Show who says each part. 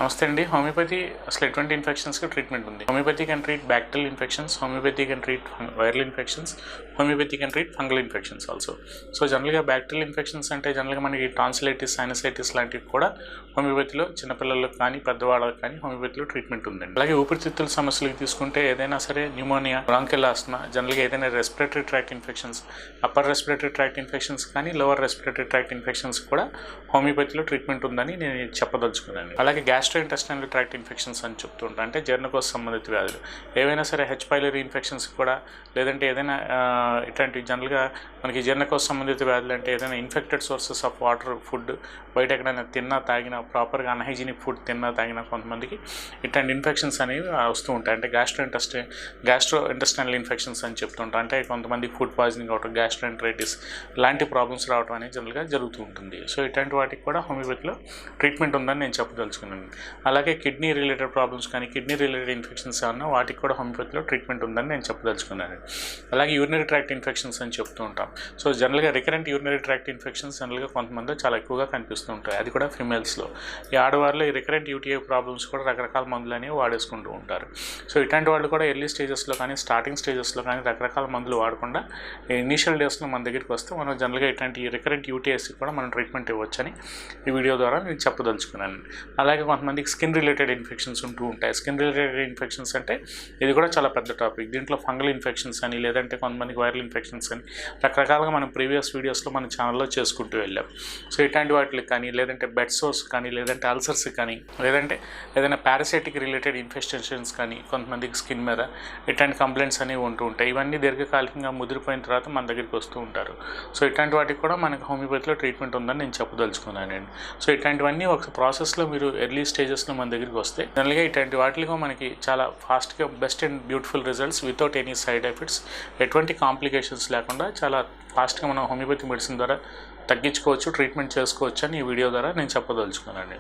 Speaker 1: నమస్తే అండి. హోమియోపతి అసలు ఎటువంటి ఇన్ఫెక్షన్స్కి ట్రీట్మెంట్ ఉంది. Homeopathy can treat bacterial infections, homeopathy can treat viral infections, homeopathy can treat fungal infections also. So జనరల్గా bacterial infections అంటే జనరల్గా మనకి టాన్సిలైటిస్, సైనసైటిస్ లాంటివి కూడా హోమియోపతిలో చిన్నపిల్లలకు కానీ పెద్దవాళ్ళకి కానీ హోమియోపతిలో ట్రీట్మెంట్ ఉందండి. అలాగే ఊపిరితిత్తుల సమస్యలకు తీసుకుంటే ఏదైనా సరే న్యూమోనియా, బ్రాంకియల్ ఆస్మా, జనరల్గా ఏదైనా respiratory tract infections, upper respiratory tract infections కానీ లోవర్ రెస్పిరేటరీ ట్రాక్ట్ ఇన్ఫెక్షన్స్ కూడా హోమియోపతిలో ట్రీట్మెంట్ ఉందని నేను చెప్పదలుచుకున్నాను. అలాగే గ్యాస్ట్రోఇంటెస్టైనల్ ట్రాక్ట్ ఇన్ఫెక్షన్స్ అని చెప్తుంటా, అంటే జీర్ణకోశ సంబంధిత వ్యాధులు ఏవైనా సరే, హెచ్ పైలరీ ఇన్ఫెక్షన్స్ కూడా, లేదంటే ఏదైనా ఇట్లాంటి జనరల్గా మనకి జీర్ణకోశ సంబంధిత వ్యాధులు అంటే ఏదైనా infected sources of water, food బయట ఎక్కడైనా తిన్నా తాగినా, ప్రాపర్గా అన్హైజీనిక్ ఫుడ్ తిన్నా తాగినా కొంతమందికి ఇట్లాంటి ఇన్ఫెక్షన్స్ అనేవి వస్తూ ఉంటాయి. అంటే గ్యాస్ట్రోఇంటెస్టైనల్ ఇన్ఫెక్షన్స్ అని చెప్తుంటాం. అంటే కొంతమంది ఫుడ్ పాయిజనింగ్ అవటం, గ్యాస్ట్రోఎంటరైటిస్ లాంటి ప్రాబ్లమ్స్ రావడం అనేది జనరల్గా జరుగుతూ ఉంటుంది. సో ఇట్లాంటి వాటికి కూడా హోమియోపతిలో ట్రీట్మెంట్ ఉందని నేను చెప్పదలుచుకున్నాను. అలాగే కిడ్నీ రిలేటెడ్ ప్రాబ్లమ్స్ కానీ, కిడ్నీ రిలేటెడ్ ఇన్ఫెక్షన్స్ ఏమన్నా వాటికి కూడా హోమియోపతిలో ట్రీట్మెంట్ ఉందని నేను చెప్పదలుచుకున్నాను. అలాగే యూరినరీ ట్రాక్ట్ ఇన్ఫెక్షన్స్ అని చెప్తూ ఉంటాం. సో జనరల్గా రికరెంట్ యూరినరీ ట్రాక్ట్ ఇన్ఫెక్షన్స్ జనరల్గా కొంతమంది చాలా ఎక్కువగా కనిపిస్తూ ఉంటాయి, అది కూడా ఫిమేల్స్లో. ఈ ఆడవారిలో ఈ రికరెంట్ యూటీఐ ప్రాబ్లమ్స్ కూడా రకరకాల మందులు అనేవి వాడేసుకుంటూ ఉంటారు. సో ఇట్లాంటి వాళ్ళు కూడా ఎర్లీ స్టేజెస్లో కానీ, స్టార్టింగ్ స్టేజెస్లో కానీ రకరకాల మందులు వాడకుండా ఇనీషియల్ డేస్లో మన దగ్గరికి వస్తే మనం జనరల్గా ఇట్లాంటి రికరెంట్ యూటీఐస్కి కూడా మనం ట్రీట్మెంట్ ఇవ్వచ్చని ఈ వీడియో ద్వారా నేను చెప్పదలుచుకున్నాను. అలాగే కొంతమందికి స్కిన్ రిలేటెడ్ ఇన్ఫెక్షన్స్ ఉంటూ ఉంటాయి. స్కిన్ రిలేటెడ్ ఇన్ఫెక్షన్స్ అంటే ఇది కూడా చాలా పెద్ద టాపిక్. దీంట్లో ఫంగల్ ఇన్ఫెక్షన్స్ అని, లేదంటే కొంతమందికి వైరల్ ఇన్ఫెక్షన్స్ అని రకరకాలుగా మనం ప్రీవియస్ వీడియోస్లో మన ఛానల్లో చేసుకుంటూ వెళ్ళాం. సో ఇట్లాంటి వాటికి కానీ, లేదంటే బెడ్ సోర్స్ కానీ, లేదంటే అల్సర్స్ కానీ, లేదంటే ఏదైనా పారాసైటిక్ రిలేటెడ్ ఇన్ఫెక్షన్స్ కానీ కొంతమందికి స్కిన్ మీద ఇట్లాంటి కంప్లైంట్స్ అనేవి ఉంటూ ఉంటాయి. ఇవన్నీ దీర్ఘకాలికంగా ముదిరిపోయిన తర్వాత మన దగ్గరికి వస్తూ ఉంటారు. సో ఇట్లాంటి వాటికి కూడా మనకి హోమియోపతిలో ట్రీట్మెంట్ ఉందని నేను చెప్పదలుచుకున్నానండి. సో ఇట్లాంటివన్నీ ఒక ప్రాసెస్లో మీరు ఎర్లీ స్టేజెస్లో మన దగ్గరికి వస్తే జనరల్గా ఇట్లాంటి వాటిలో మనకి చాలా ఫాస్ట్గా best and beautiful results without any side effects, ఎటువంటి కాంప్లికేషన్స్ లేకుండా చాలా ఫాస్ట్గా మనం హోమియోపతి మెడిసిన్ ద్వారా తగ్గించుకోవచ్చు, ట్రీట్మెంట్ చేసుకోవచ్చు అని ఈ వీడియో ద్వారా నేను చెప్పదలుచుకున్నాను.